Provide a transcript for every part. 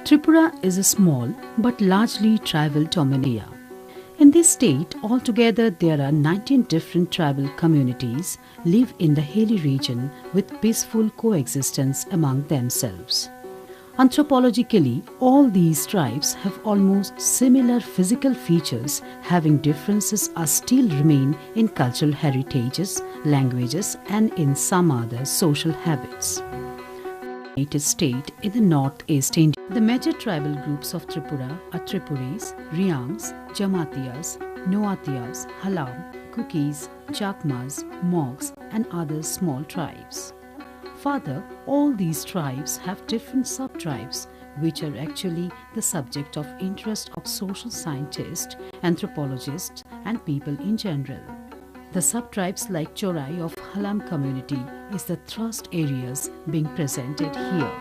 Tripura is a small but largely tribal dominia. In this state, altogether there are 19 different tribal communities live in the hilly region with peaceful coexistence among themselves. Anthropologically, all these tribes have almost similar physical features, having differences are still remain in cultural heritages, languages and in some other social habits. United State in the northeast India. The major tribal groups of Tripura are Tripuris, Riangs, Jamatiyas, Noatiyas, Halam, Kukis, Chakmas, Mogs and other small tribes. Further, all these tribes have different sub-tribes which are actually the subject of interest of social scientists, anthropologists and people in general. The sub-tribes like Chorei of Halam community is the thrust areas being presented here.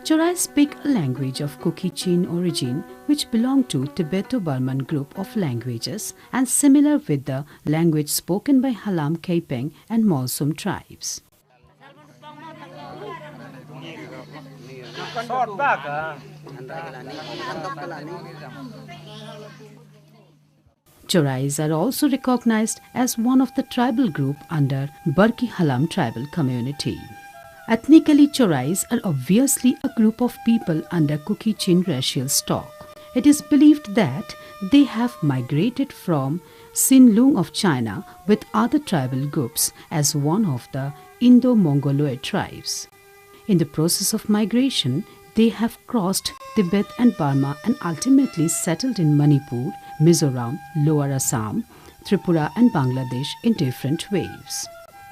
Chorei speak a language of Kuki-Chin origin which belong to Tibeto-Burman group of languages and similar with the language spoken by Halam Kaipeng and Mawsum tribes. Chorais are also recognized as one of the tribal group under Barki Halam tribal community. Ethnically, Chorais are obviously a group of people under Kuki-Chin racial stock. It is believed that they have migrated from Xinlung of China with other tribal groups as one of the Indo-Mongoloid tribes. In the process of migration, they have crossed Tibet and Burma and ultimately settled in Manipur, Mizoram, Lower Assam, Tripura and Bangladesh in different waves.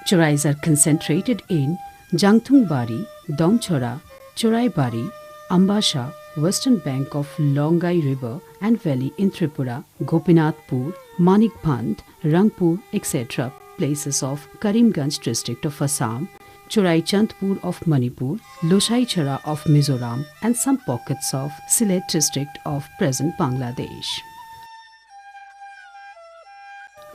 Chorais are concentrated in Jangthungbari, Domchora, Choraibari, Ambasha, western bank of Longai River and valley in Tripura, Gopinathpur, Manikband, Rangpur, etc. places of Karimganj district of Assam, Chorai Chandpur of Manipur, Loshaichara of Mizoram and some pockets of Sylhet district of present Bangladesh.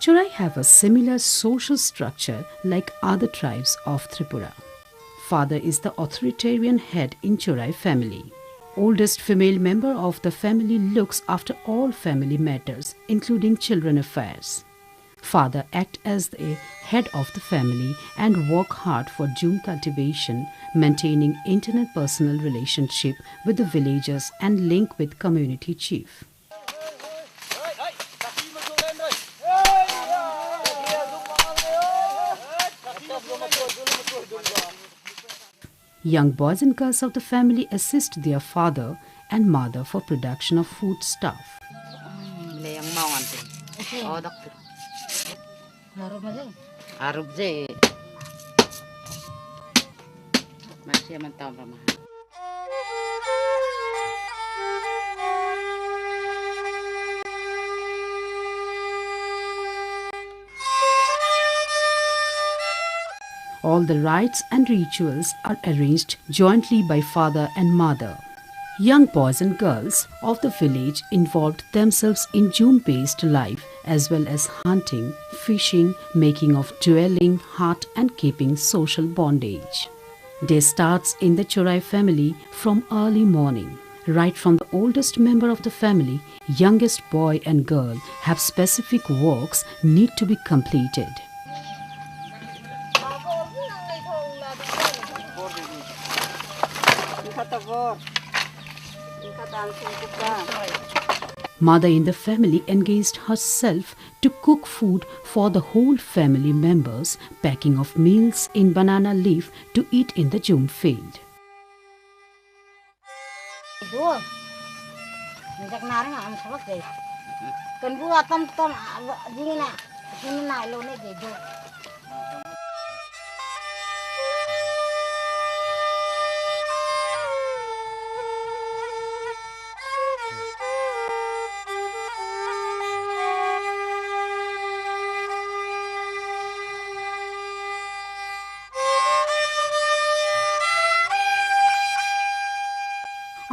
Chorai have a similar social structure like other tribes of Tripura. Father is the authoritarian head in Chorai family. Oldest female member of the family looks after all family matters, including children affairs. Father acts as the head of the family and work hard for June cultivation, maintaining interpersonal relationship with the villagers and link with community chief. Young boys and girls of the family assist their father and mother for production of food stuff. All the rites and rituals are arranged jointly by father and mother. Young boys and girls of the village involved themselves in June-based life as well as hunting, fishing, making of dwelling, hut and keeping social bondage. Day starts in the Chorai family from early morning. Right from the oldest member of the family, youngest boy and girl have specific works need to be completed. Mother in the family engaged herself to cook food for the whole family members, packing of meals in banana leaf to eat in the June field.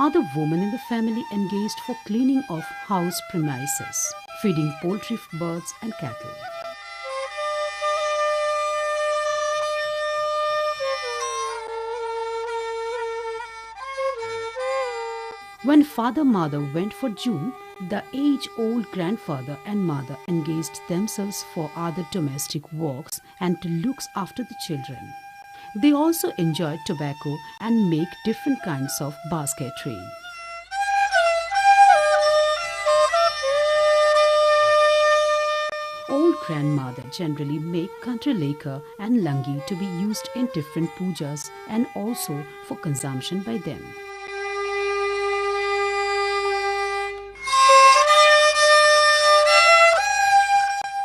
Other women in the family engaged for cleaning of house premises, feeding poultry, birds and cattle. When father-mother went for June, the age-old grandfather and mother engaged themselves for other domestic works and to looks after the children. They also enjoyed tobacco and make different kinds of basketry. Old grandmother generally make kantraleka and langi to be used in different pujas and also for consumption by them.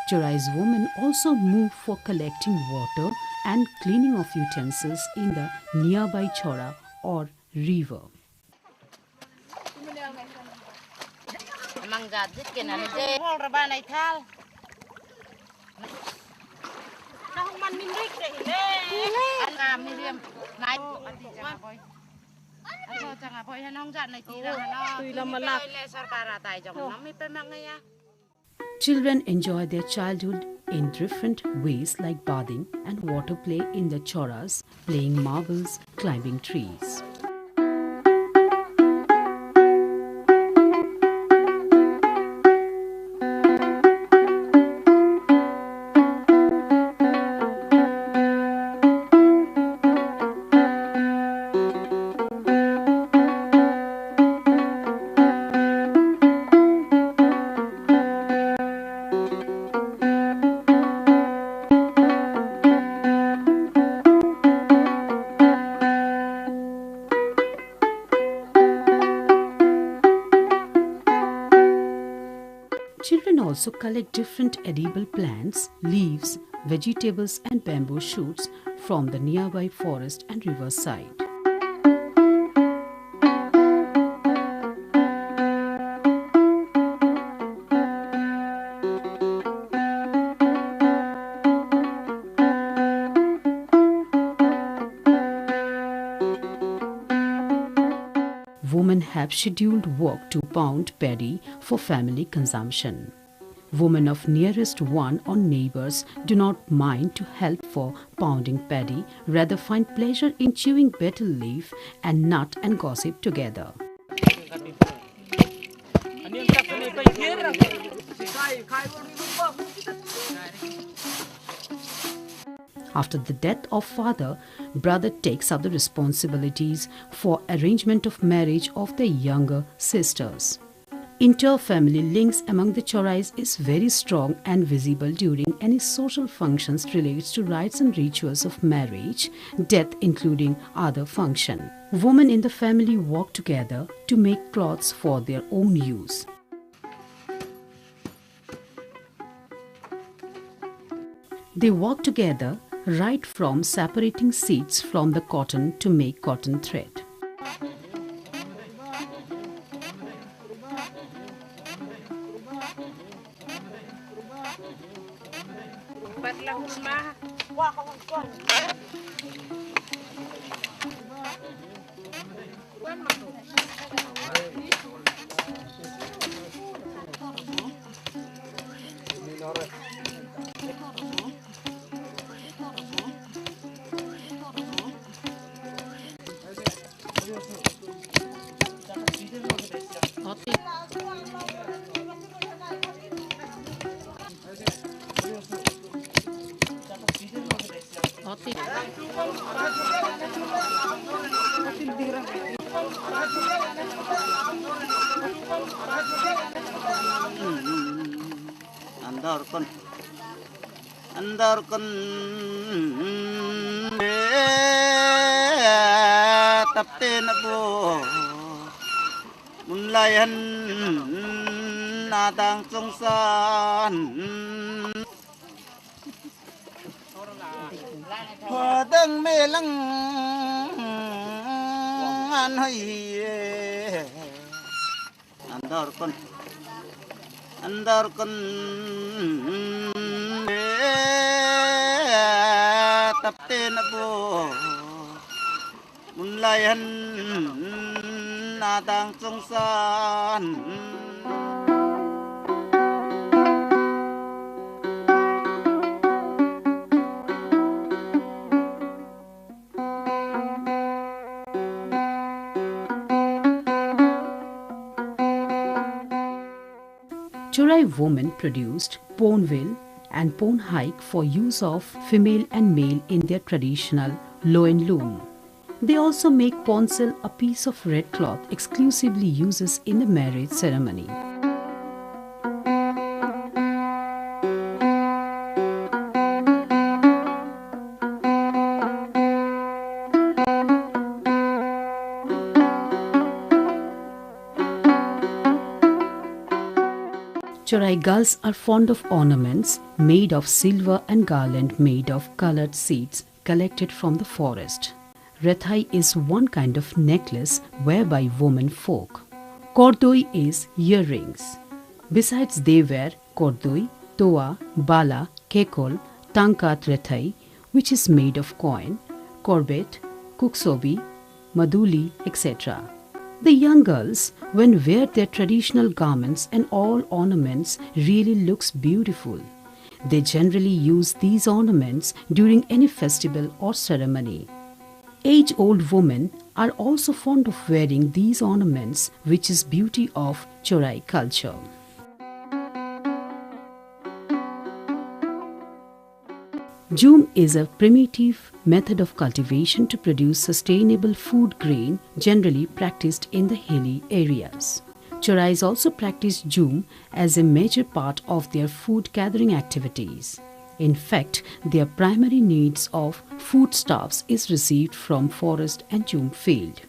Chorai's women also move for collecting water and cleaning of utensils in the nearby chora or river. Children enjoy their childhood in different ways like bathing and water play in the choras, playing marbles, climbing trees. Children also collect different edible plants, leaves, vegetables and bamboo shoots from the nearby forest and riverside. Women have scheduled work to pound paddy for family consumption. Women of nearest one or neighbors do not mind to help for pounding paddy, rather find pleasure in chewing betel leaf and nut and gossip together. After the death of father, brother takes up the responsibilities for arrangement of marriage of the younger sisters. Inter-family links among the Chorais is very strong and visible during any social functions relates to rites and rituals of marriage, death including other function. Women in the family work together to make clothes for their own use. They work together right from separating seeds from the cotton to make cotton thread. Andarkan tapte na po munlayan natang sungsan padang melang anhoy andarkan tapte na po munlayan natang sungsan Chorei women produced ponvil and pon hike for use of female and male in their traditional loin loom. They also make ponsel, a piece of red cloth exclusively uses in the marriage ceremony. Chorei girls are fond of ornaments made of silver and garland made of colored seeds collected from the forest. Rethai is one kind of necklace worn by women folk. Kordoi is earrings. Besides they wear kordoi, toa, bala, kekol, tankat rethai, which is made of coin, korbet, kuksobi, maduli, etc. The young girls, when wear their traditional garments and all ornaments, really looks beautiful. They generally use these ornaments during any festival or ceremony. Age-old women are also fond of wearing these ornaments, which is beauty of Chorei culture. Jhum is a primitive method of cultivation to produce sustainable food grain generally practiced in the hilly areas. Chorais also practice jhum as a major part of their food gathering activities. In fact, their primary needs of foodstuffs is received from forest and jhum field.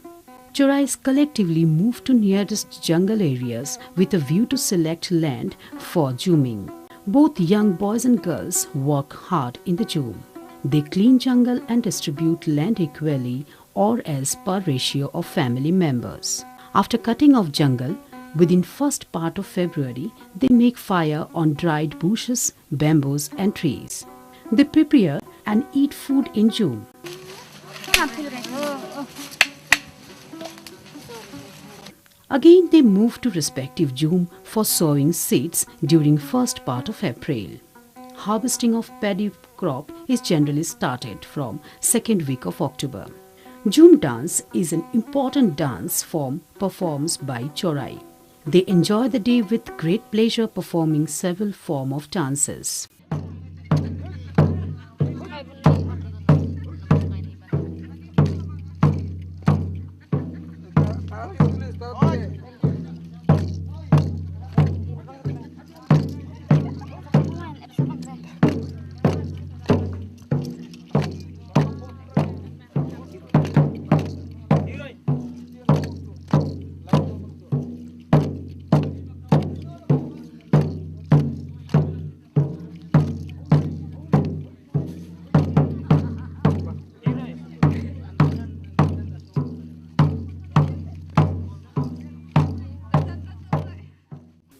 Chorais collectively move to nearest jungle areas with a view to select land for jhuming. Both young boys and girls work hard in the jhum. They clean jungle and distribute land equally or as per ratio of family members. After cutting off jungle, within first part of February, they make fire on dried bushes, bamboos and trees. They prepare and eat food in jhum. Again, they move to respective jhum for sowing seeds during first part of April. Harvesting of paddy crop is generally started from second week of October. Jhum dance is an important dance form performed by Chorei. They enjoy the day with great pleasure performing several forms of dances.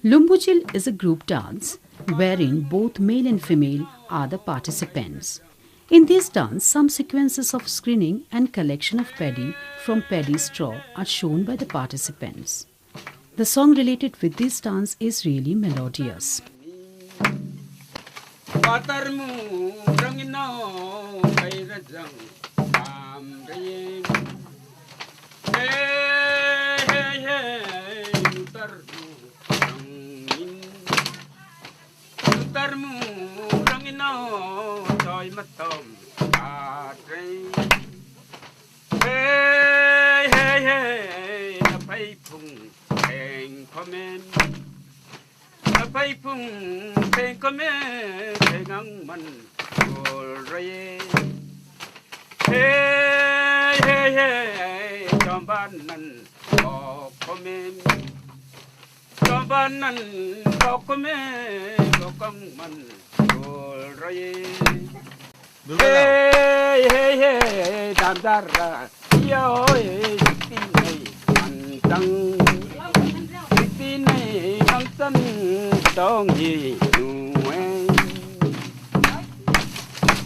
Lumbujil is a group dance wherein both male and female are the participants. In this dance, some sequences of screening and collection of paddy from paddy straw are shown by the participants. The song related with this dance is really melodious.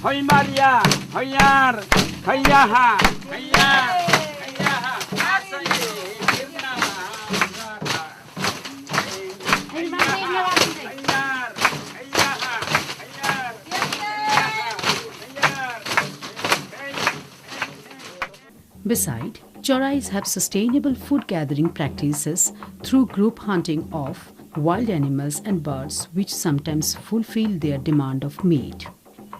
Hoy Maria, hoyar, hoyaha, hoyar, hoyaha, asay, irna, Besides, Chorais have sustainable food gathering practices through group hunting of wild animals and birds which sometimes fulfill their demand of meat.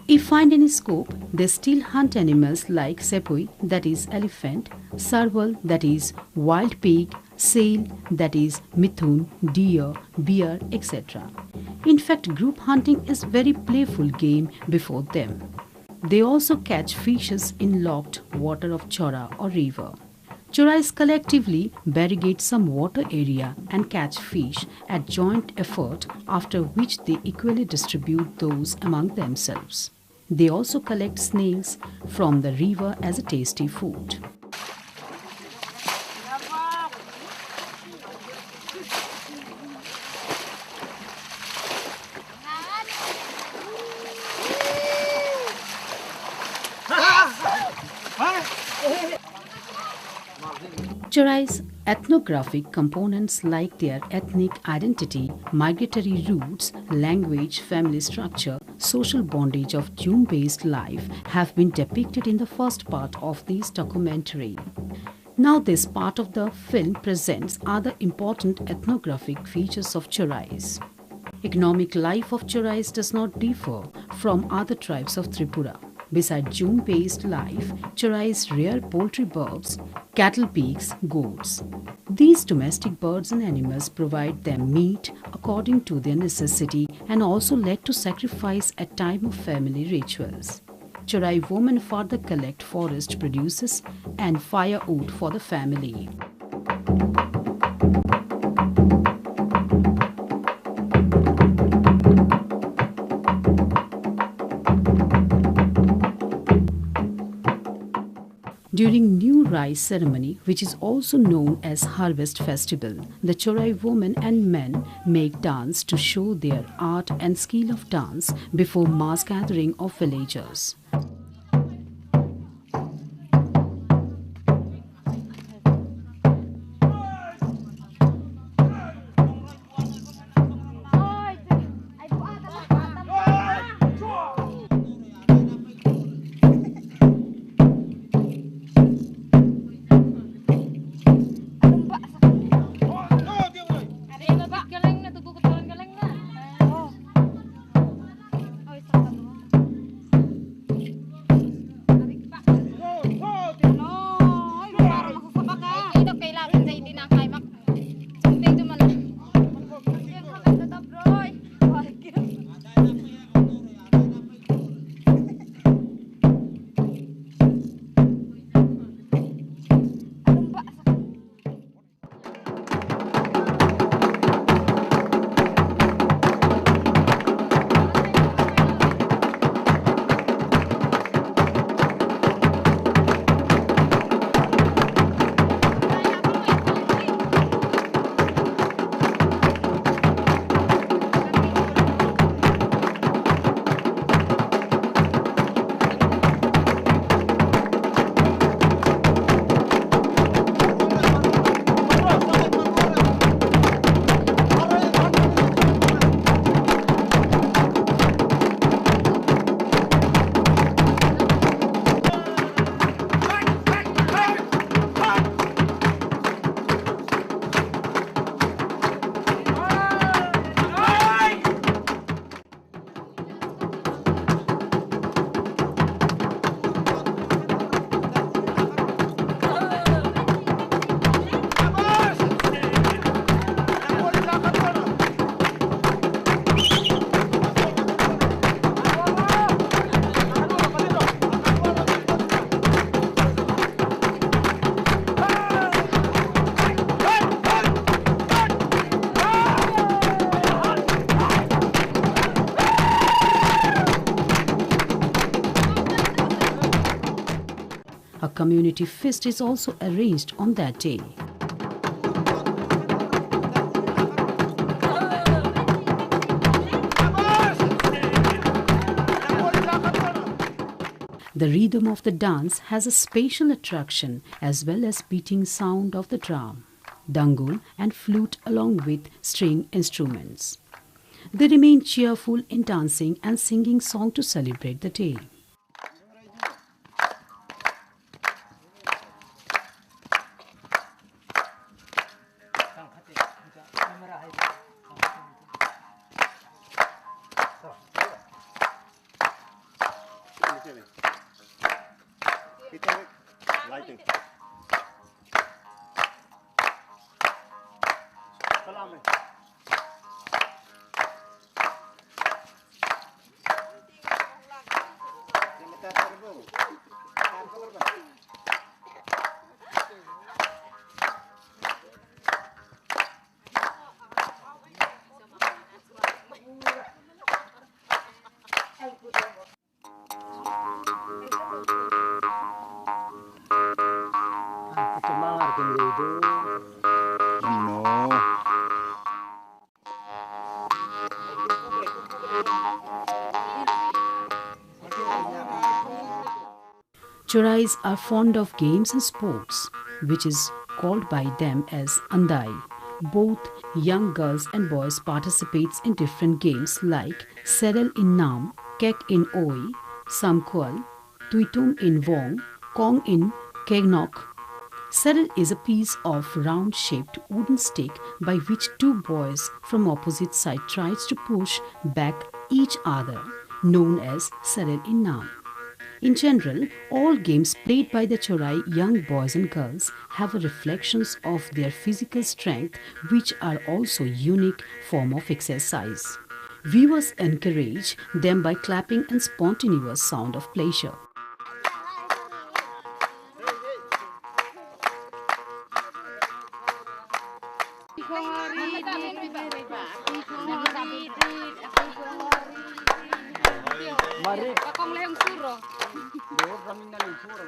If find any scope, they still hunt animals like sepui, that is elephant, sarwal, that is wild pig, seal, that is mithun, deer, bear, etc. In fact, group hunting is very playful game before them. They also catch fishes in locked water of chora or river. Chorais collectively barricade some water area and catch fish at joint effort, after which they equally distribute those among themselves. They also collect snails from the river as a tasty food. Chorais' ethnographic components like their ethnic identity, migratory roots, language, family structure, social bondage of June-based life have been depicted in the first part of this documentary. Now this part of the film presents other important ethnographic features of Chorais. Economic life of Chorais does not differ from other tribes of Tripura. Besides June-based life, Chorais rear poultry birds, cattle, pigs, goats. These domestic birds and animals provide them meat according to their necessity and also led to sacrifice at time of family rituals. Chorai women further collect forest produces and firewood for the family. During new rice ceremony, which is also known as harvest festival, the Chorai women and men make dance to show their art and skill of dance before mass gathering of villagers. A community feast is also arranged on that day. The rhythm of the dance has a special attraction as well as beating sound of the drum, dangul and flute along with string instruments. They remain cheerful in dancing and singing song to celebrate the day. Lighting. Salam. No. Chorais are fond of games and sports, which is called by them as andai. Both young girls and boys participates in different games like Serel in Nam, Kek in Oi, Samkwal, Tuitum in Wong, Kong in Kegnok. Serel is a piece of round-shaped wooden stick by which two boys from opposite side tries to push back each other, known as Serel in Nam. In general, all games played by the Chorai young boys and girls have a reflections of their physical strength, which are also unique form of exercise. Viewers encourage them by clapping and spontaneous sound of pleasure. Mari. Kakong lehong suro. Doon kami na ng suro.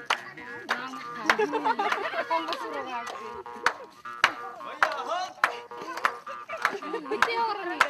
Kakong basuro nga. Biti orang ni.